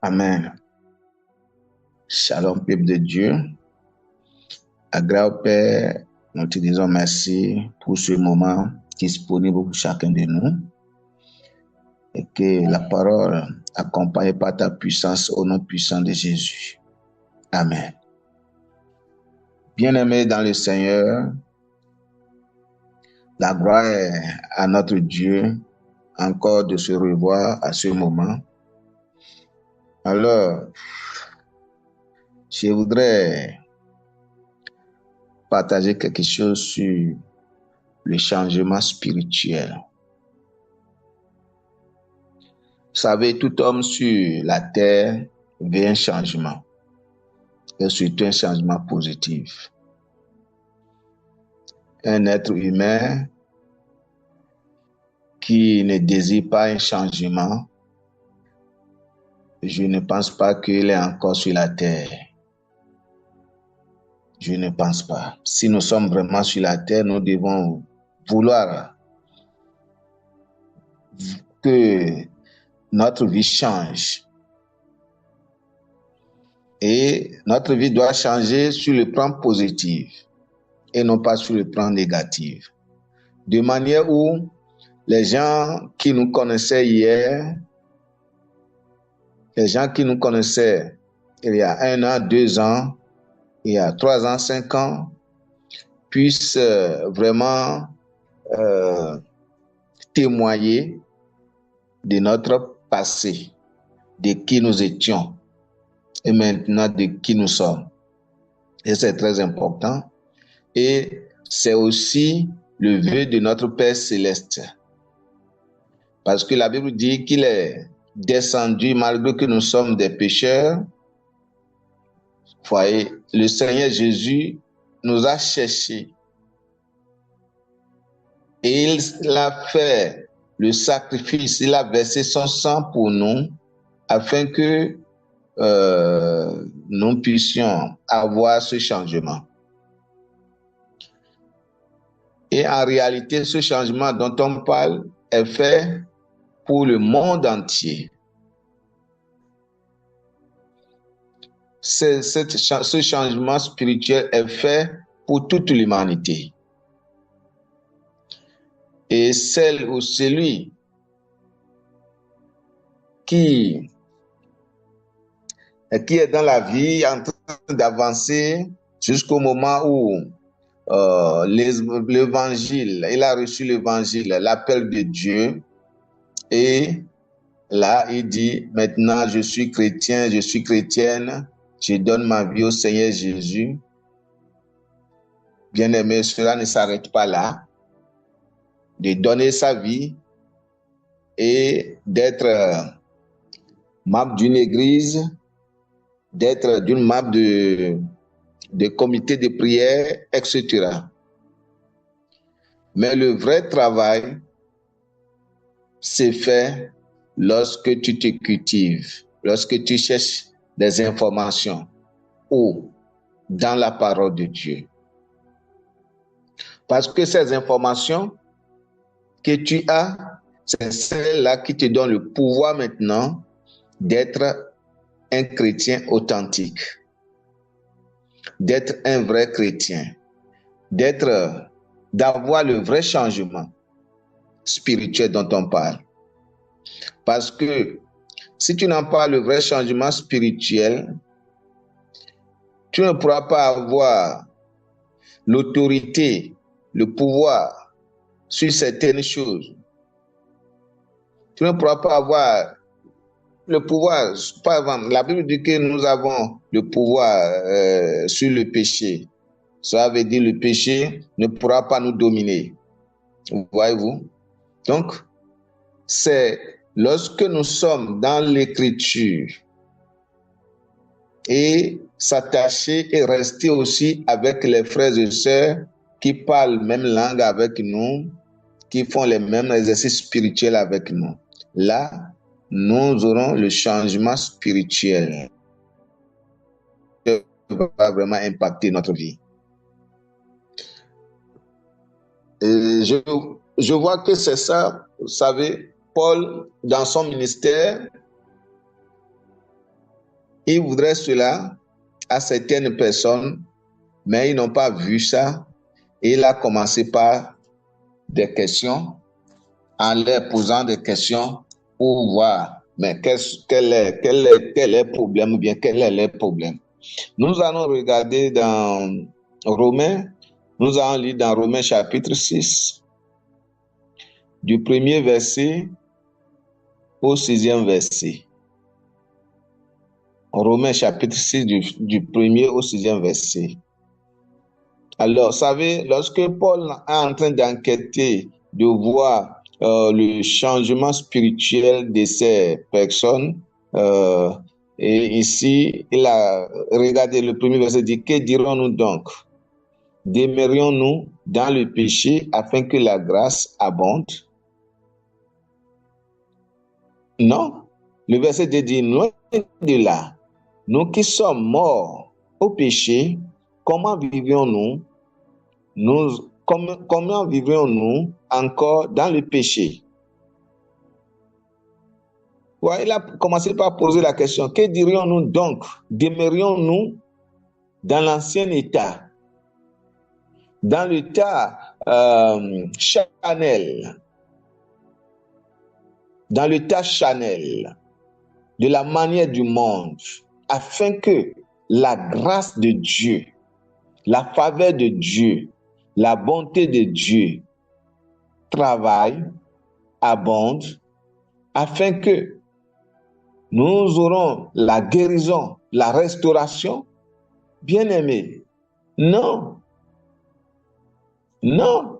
Amen. Shalom, peuple de Dieu. À grâce au Père, nous te disons merci pour ce moment disponible pour chacun de nous et que la parole accompagne par ta puissance au nom puissant de Jésus. Amen. Bien-aimés dans le Seigneur, la gloire est à notre Dieu encore de se revoir à ce moment. Alors, je voudrais partager quelque chose sur le changement spirituel. Vous savez, tout homme sur la terre veut un changement, et surtout un changement positif. Un être humain qui ne désire pas un changement, je ne pense pas qu'il est encore sur la terre. Je ne pense pas. Si nous sommes vraiment sur la terre, nous devons vouloir que notre vie change. Et notre vie doit changer sur le plan positif et non pas sur le plan négatif. De manière où les gens qui nous connaissaient hier, les gens qui nous connaissaient il y a 1 an, 2 ans, il y a 3 ans, 5 ans, puissent vraiment témoigner de notre passé, de qui nous étions et maintenant de qui nous sommes. Et c'est très important. Et c'est aussi le vœu de notre Père Céleste. Parce que la Bible dit qu'il est descendu malgré que nous sommes des pécheurs. Voyez, le Seigneur Jésus nous a cherchés. Et il a fait le sacrifice, il a versé son sang pour nous afin que nous puissions avoir ce changement. Et en réalité, ce changement dont on parle est fait pour le monde entier. Ce changement spirituel est fait pour toute l'humanité. Et celle ou celui qui est dans la vie en train d'avancer jusqu'au moment où l'évangile, il a reçu l'évangile, l'appel de Dieu, et là il dit maintenant je suis chrétien, je suis chrétienne, je donne ma vie au Seigneur Jésus. Bien aimé, cela ne s'arrête pas là, de donner sa vie et d'être membre d'une église, d'être d'une membre de comité de prière, etc. Mais le vrai travail, c'est fait lorsque tu te cultives, lorsque tu cherches des informations ou dans la parole de Dieu. Parce que ces informations que tu as, c'est celles-là qui te donnent le pouvoir maintenant d'être un chrétien authentique, d'être un vrai chrétien, d'avoir le vrai changement spirituel dont on parle. Parce que si tu n'as pas le vrai changement spirituel, tu ne pourras pas avoir l'autorité, le pouvoir sur certaines choses. Tu ne pourras pas avoir le pouvoir. Par exemple, la Bible dit que nous avons le pouvoir sur le péché. Ça veut dire que le péché ne pourra pas nous dominer. Voyez-vous? Donc, c'est lorsque nous sommes dans l'Écriture et s'attacher et rester aussi avec les frères et sœurs qui parlent la même langue avec nous, qui font les mêmes exercices spirituels avec nous. Là, nous aurons le changement spirituel qui va vraiment impacter notre vie. Et je vois que c'est ça, vous savez, Paul, dans son ministère, Il voudrait cela à certaines personnes, mais ils n'ont pas vu ça. Et il a commencé par des questions, en leur posant des questions pour voir, mais quel est le problème ou bien quel est le problème. Nous allons regarder dans Romains, nous allons lire dans Romains chapitre 6, du premier verset au 6e verset. Romains chapitre 6, du premier au 6e verset. Alors, vous savez, lorsque Paul est en train d'enquêter, de voir le changement spirituel de ces personnes, et ici, il a regardé le premier verset, dit, que dirons-nous donc? Demeurions-nous dans le péché afin que la grâce abonde? Non. Le verset dit, loin de là, nous qui sommes morts au péché, comment vivions-nous? Comment vivrions-nous encore dans le péché? Ouais, il a commencé par poser la question, que dirions-nous donc? Demeurions-nous dans l'ancien état, dans l'état charnel, dans l'état charnel de la manière du monde, afin que la grâce de Dieu, la faveur de Dieu, la bonté de Dieu travaille, abonde, afin que nous aurons la guérison, la restauration. Bien-aimés, non. Non.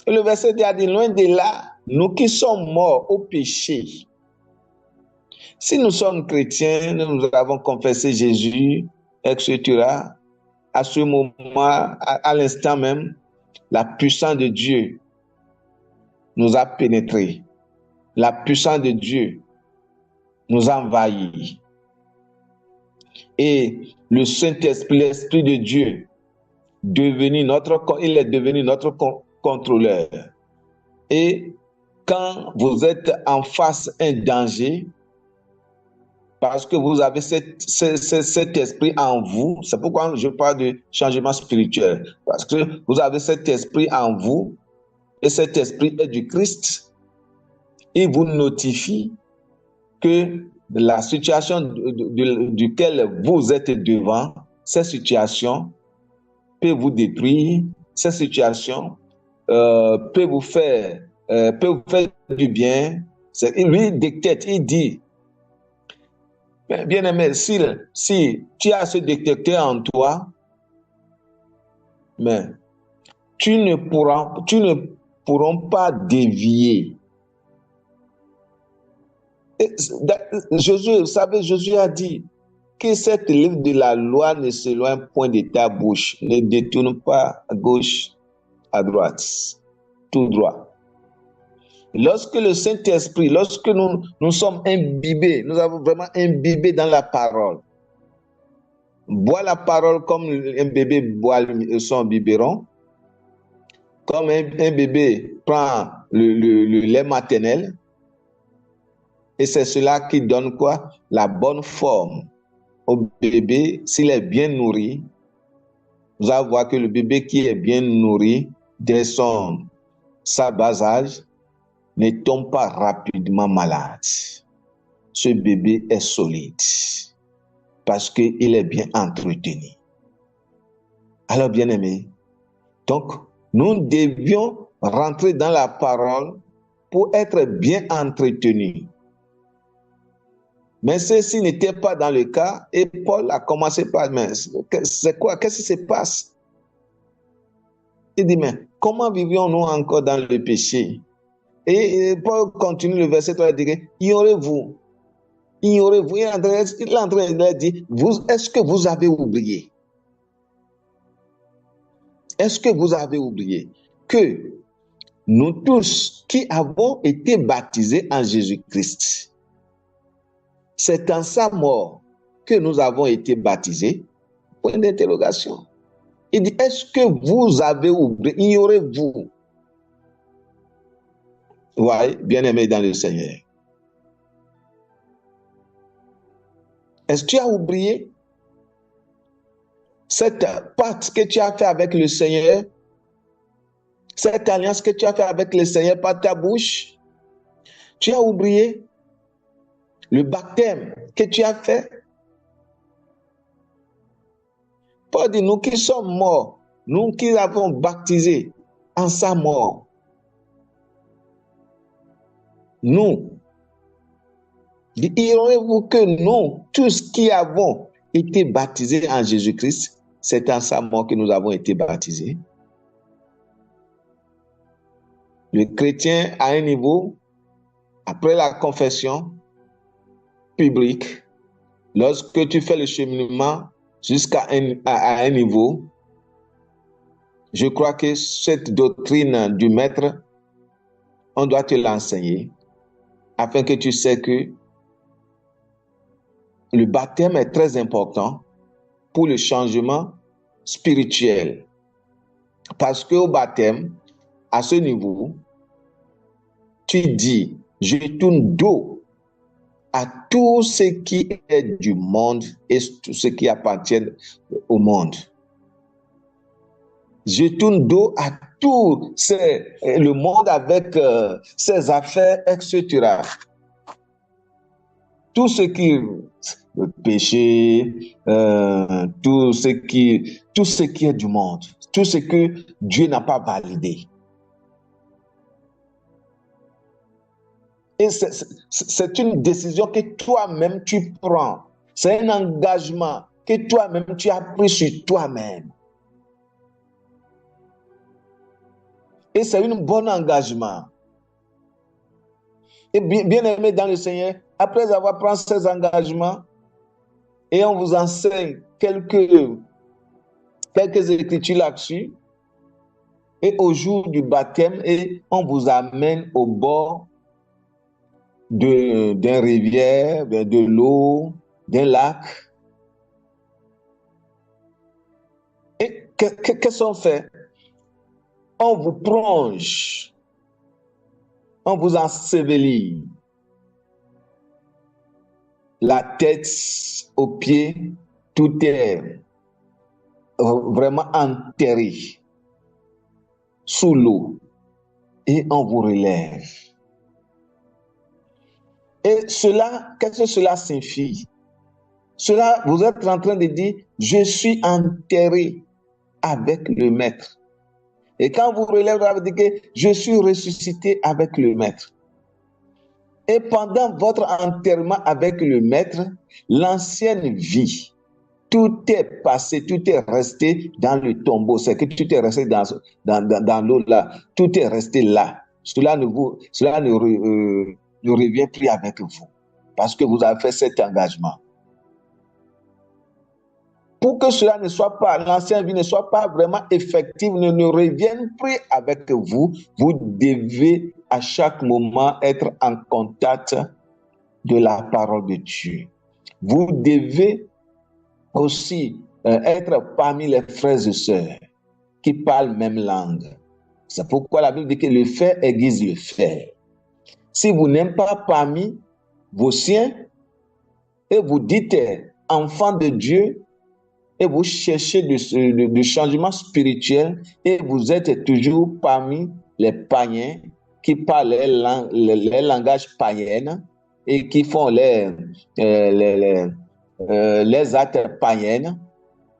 Et le verset dit, loin de là, nous qui sommes morts au péché. Si nous sommes chrétiens, nous avons confessé Jésus, etc., à ce moment, à l'instant même, la puissance de Dieu nous a pénétrés. La puissance de Dieu nous a envahis. Et le Saint-Esprit, l'Esprit de Dieu, il est devenu notre contrôleur. Et quand vous êtes en face d'un danger, parce que vous avez cet esprit en vous, c'est pourquoi je parle de changement spirituel, parce que vous avez cet esprit en vous, et cet esprit est du Christ, il vous notifie que la situation duquel vous êtes devant, cette situation peut vous détruire, cette situation peut vous faire du bien. Lui dictate, il dit, bien aimé, si tu as ce détecteur en toi, mais tu ne pourras pas dévier. Jésus, vous savez, Jésus a dit que cette livre de la loi ne s'éloigne point de ta bouche, ne détourne pas à gauche, à droite, tout droit. Lorsque le Saint-Esprit, lorsque nous sommes imbibés, nous avons vraiment imbibé dans la parole, bois la parole comme un bébé boit son biberon, comme un bébé prend le lait maternel, et c'est cela qui donne quoi? La bonne forme au bébé. S'il est bien nourri, vous allez voir que le bébé qui est bien nourri, dès sa bas âge, ne tombe pas rapidement malade. Ce bébé est solide parce qu'il est bien entretenu. Alors, bien-aimés, donc, nous devions rentrer dans la parole pour être bien entretenus. Mais ceci n'était pas dans le cas, et Paul a commencé par, mais c'est quoi? Qu'est-ce qui se passe? Il dit, mais comment vivions-nous encore dans le péché? Et Paul continue le verset 3, il dit, ignorez-vous. Il est en train de dire, est-ce que vous avez oublié? Est-ce que vous avez oublié que nous tous qui avons été baptisés en Jésus-Christ, c'est en sa mort que nous avons été baptisés? Point d'interrogation. Il dit, est-ce que vous avez oublié? Ignorez-vous. Oui, bien-aimés dans le Seigneur. Est-ce que tu as oublié cette pacte que tu as fait avec le Seigneur, cette alliance que tu as fait avec le Seigneur par ta bouche? Tu as oublié le baptême que tu as fait? Paul dit, nous qui sommes morts, nous qui avons baptisé en sa mort, nous, ignorez-vous que nous, tous qui avons été baptisés en Jésus-Christ, c'est en sa mort que nous avons été baptisés. Le chrétien à un niveau, après la confession publique, lorsque tu fais le cheminement jusqu'à un niveau, je crois que cette doctrine du maître, on doit te l'enseigner afin que tu sais que le baptême est très important pour le changement spirituel. Parce qu'au baptême, à ce niveau, tu dis, je tourne dos à tout ce qui est du monde et tout ce qui appartient au monde. Je tourne dos à tout le monde avec ses affaires, etc. Tout ce qui le péché, tout ce qui est du monde, tout ce que Dieu n'a pas validé. Et c'est une décision que toi-même tu prends. C'est un engagement que toi-même tu as pris sur toi-même. Et c'est un bon engagement. Et bien aimé dans le Seigneur, après avoir pris ces engagements, et on vous enseigne quelques écritures là-dessus, et au jour du baptême, et on vous amène au bord d'une rivière, de l'eau, d'un lac. Et qu'est-ce qu'on fait? On vous plonge, on vous ensevelit, la tête aux pieds, tout est vraiment enterré sous l'eau et on vous relève. Et cela, qu'est-ce que cela signifie? Cela, vous êtes en train de dire, je suis enterré avec le Maître. Et quand vous relèvez, vous avez dit que je suis ressuscité avec le Maître. Et pendant votre enterrement avec le Maître, l'ancienne vie, tout est passé, tout est resté dans le tombeau. C'est que tout est resté dans l'eau là. Tout est resté là. Cela ne revient plus avec vous. Parce que vous avez fait cet engagement. Pour que cela ne soit pas, l'ancienne vie ne soit pas vraiment effective, ne revienne plus avec vous, vous devez à chaque moment être en contact de la parole de Dieu. Vous devez aussi être parmi les frères et sœurs qui parlent même langue. C'est pourquoi la Bible dit que le fer aiguise le fer. Si vous n'êtes pas parmi vos siens et vous dites enfant de Dieu et vous cherchez du changement spirituel et vous êtes toujours parmi les païens qui parlent les langages païens et qui font les actes païennes,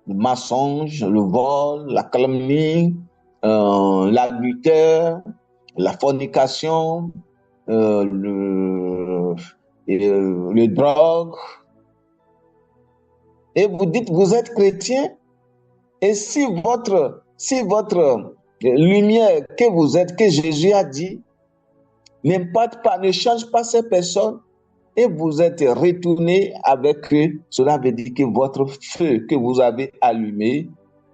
le mensonge, le vol, la calomnie, l'adultère, la fornication, le drogue. Et vous dites, vous êtes chrétien, et si votre lumière que vous êtes, que Jésus a dit, n'impacte pas, ne change pas ces personnes, et vous êtes retourné avec eux, cela veut dire que votre feu que vous avez allumé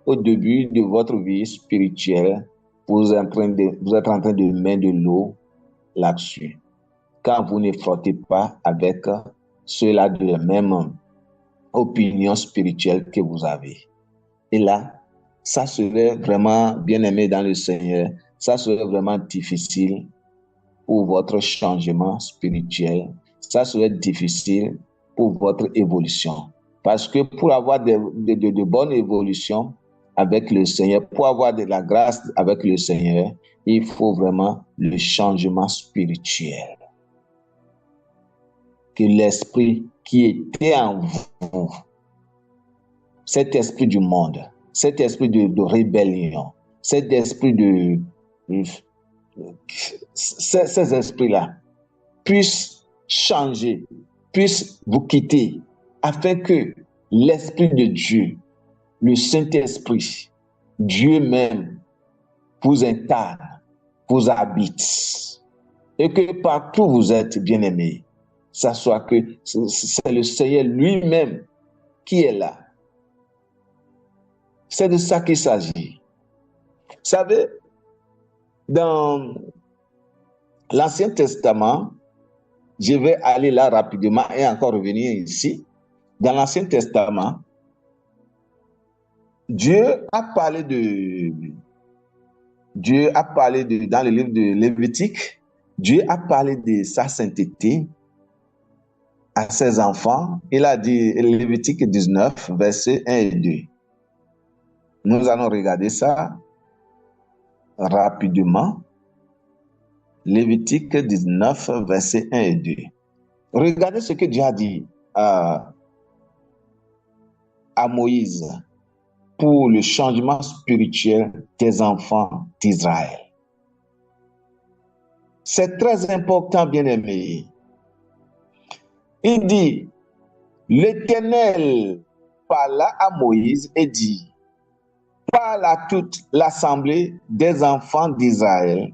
au début de votre vie spirituelle, vous êtes en train de mettre de l'eau là-dessus. Quand vous ne frottez pas avec ceux-là de la même opinion spirituelle que vous avez. Et là, ça serait vraiment, bien aimé dans le Seigneur, ça serait vraiment difficile pour votre changement spirituel. Ça serait difficile pour votre évolution. Parce que pour avoir de bonnes évolutions avec le Seigneur, pour avoir de la grâce avec le Seigneur, il faut vraiment le changement spirituel. Que l'esprit qui était en vous, cet esprit du monde, cet esprit de rébellion, cet esprit ces esprits-là puissent changer, puissent vous quitter, afin que l'Esprit de Dieu, le Saint-Esprit, Dieu même, vous incarne, vous habite. Et que partout où vous êtes, bien-aimés, ça soit que c'est le Seigneur lui-même qui est là. C'est de ça qu'il s'agit. Vous savez, dans l'Ancien Testament, je vais aller là rapidement et encore revenir ici. Dans l'Ancien Testament, Dieu a parlé dans le livre de Lévitique, Dieu a parlé de sa sainteté à ses enfants. Il a dit, Lévitique 19, versets 1 et 2. Nous allons regarder ça rapidement. Lévitique 19, versets 1 et 2. Regardez ce que Dieu a dit à Moïse pour le changement spirituel des enfants d'Israël. C'est très important, bien-aimé. Il dit, l'Éternel parla à Moïse et dit, parle à toute l'assemblée des enfants d'Israël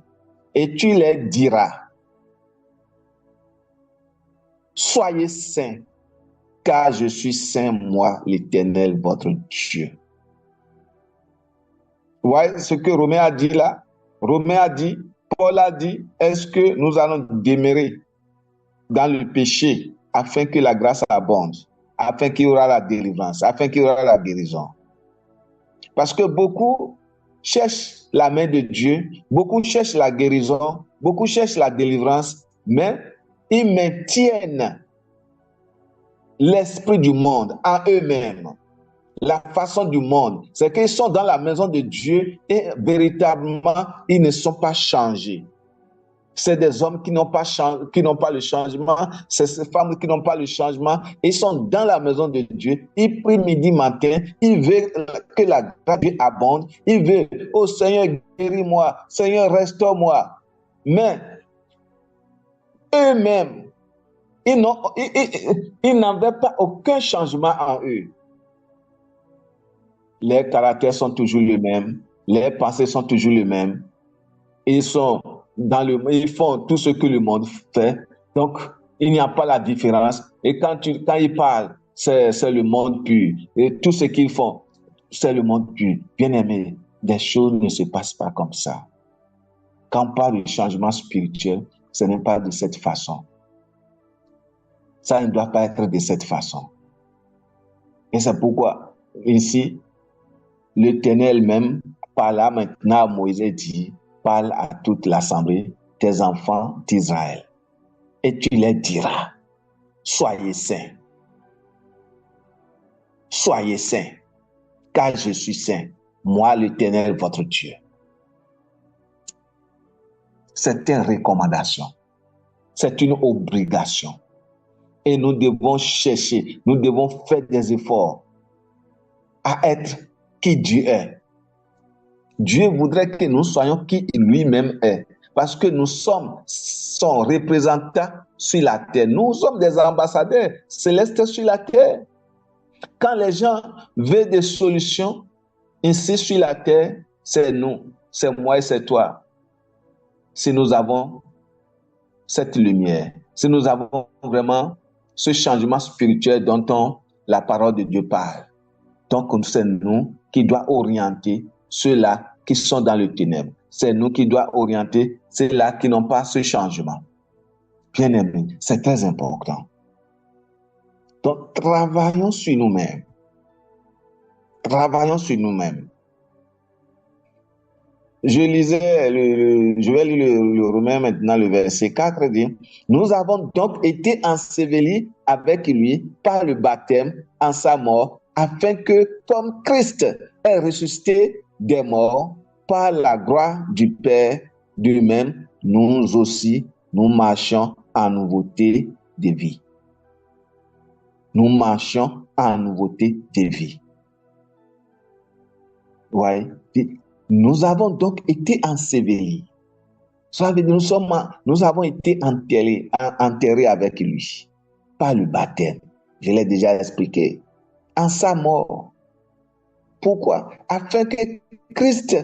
et tu leur diras, soyez saints, car je suis saint, moi, l'Éternel, votre Dieu. Vous voyez ce que Romain a dit là? Romain a dit, Paul a dit, est-ce que nous allons demeurer dans le péché afin que la grâce abonde, afin qu'il y aura la délivrance, afin qu'il y aura la guérison? Parce que beaucoup cherchent la main de Dieu, beaucoup cherchent la guérison, beaucoup cherchent la délivrance, mais ils maintiennent l'esprit du monde en eux-mêmes. La façon du monde, c'est qu'ils sont dans la maison de Dieu et véritablement, ils ne sont pas changés. C'est des hommes qui n'ont pas le changement, c'est ces femmes qui n'ont pas le changement. Ils sont dans la maison de Dieu, ils prient midi, matin, ils veulent que la grâce de Dieu abonde, ils veulent, oh Seigneur, guéris-moi, Seigneur, restaure-moi. Mais eux-mêmes, ils n'avaient pas aucun changement en eux. Les caractères sont toujours les mêmes, les pensées sont toujours les mêmes. Ils font tout ce que le monde fait. Donc, il n'y a pas la différence. Et quand ils parlent, c'est le monde pur. Et tout ce qu'ils font, c'est le monde pur. Bien-aimé, des choses ne se passent pas comme ça. Quand on parle de changement spirituel, ce n'est pas de cette façon. Ça ne doit pas être de cette façon. Et c'est pourquoi, ici, l'Éternel même parla maintenant à Moïse et dit, parle à toute l'assemblée des enfants d'Israël. Et tu leur diras, soyez saints. Soyez saints, car je suis saint, moi l'Éternel, votre Dieu. C'est une recommandation. C'est une obligation. Et nous devons chercher, nous devons faire des efforts à être qui Dieu est. Dieu voudrait que nous soyons qui lui-même est. Parce que nous sommes son représentant sur la terre. Nous sommes des ambassadeurs célestes sur la terre. Quand les gens veulent des solutions ici sur la terre, c'est nous, c'est moi et c'est toi. Si nous avons cette lumière, si nous avons vraiment ce changement spirituel dont la parole de Dieu parle, donc c'est nous qui doit orienter ceux-là qui sont dans le ténèbre. C'est nous qui doit orienter ceux-là qui n'ont pas ce changement. Bien aimé, c'est très important. Donc, travaillons sur nous-mêmes. Travaillons sur nous-mêmes. je lisais, je vais lire le Romain maintenant, le verset 4 dit, nous avons donc été ensevelis avec lui par le baptême en sa mort, afin que, comme Christ est ressuscité des morts par la gloire du Père, de même, nous aussi, nous marchons en nouveauté de vie. Nous marchons en nouveauté de vie. Ouais. Nous avons donc été ensevelis. Ça veut dire nous avons été enterrés avec lui par le baptême. Je l'ai déjà expliqué. En sa mort. Pourquoi? Afin que Christ,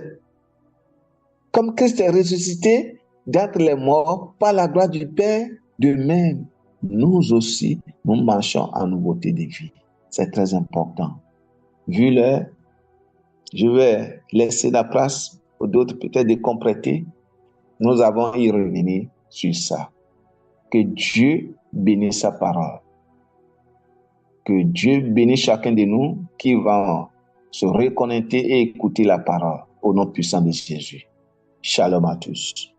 comme Christ est ressuscité d'entre les morts par la gloire du Père, de même, nous aussi, nous marchons en nouveauté de vie. C'est très important. Vu l'heure, je vais laisser la place aux d'autres peut-être de compléter. Nous avons y revenir sur ça. Que Dieu bénisse sa parole. Que Dieu bénisse chacun de nous qui va se reconnecter et écouter la parole au nom puissant de Jésus. Shalom à tous.